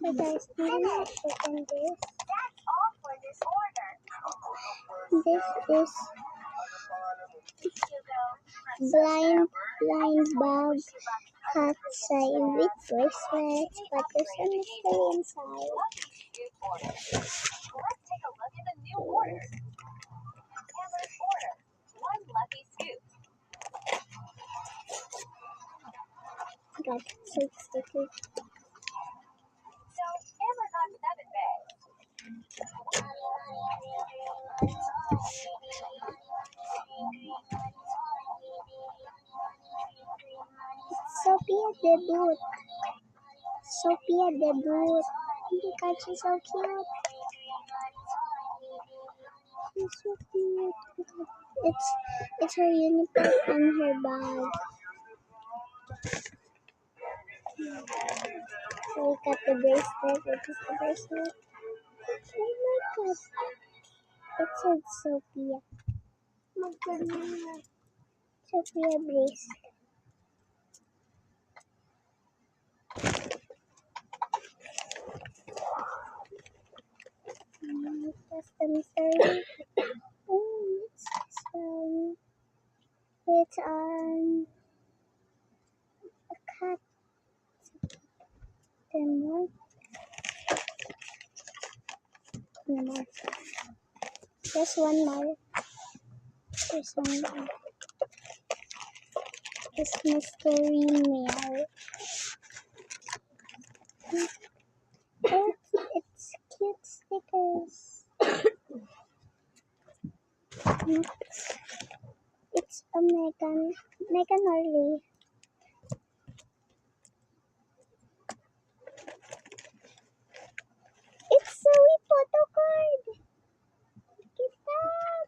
Okay guys, I'm gonna open this. This is blind bag hat side with bracelets, but there's a mystery inside. Let's take a look at the new order. Amber's order. One lucky scoop. God, so sticky. So Amber got 7 bags. Sophia debut. Sophia debut. Oh my god, she's so cute. She's so cute. It's her uniform and her bag. So we got the bracelet. Which is the bracelet? Oh my god. It said Sophia. My goodness. Sophia bracelet. That's the mystery. Oh, it's a cat. Then what? No more. Just one more. There's one more. It's mystery mail. Oh, it's cute stickers. It's a Megan Harley. It's Zoe photo card. Look at that.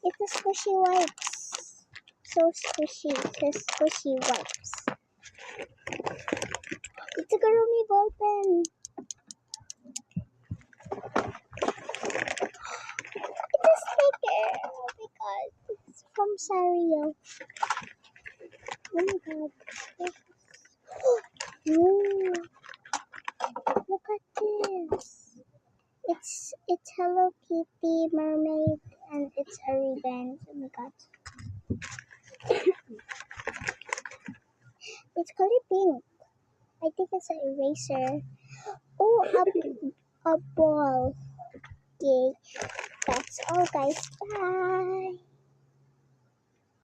It's a squishy wipes. So squishy. It says squishy wipes. It's a Gurumi ball pen. It's a sticker. Oh my god. It's from Sario. Oh my god. Ooh. Look at this. It's Hello Kitty mermaid and it's a ribbon. Oh my god. It's color pink. I think it's an eraser. Oh, a ball. Yay. That's all guys. Bye.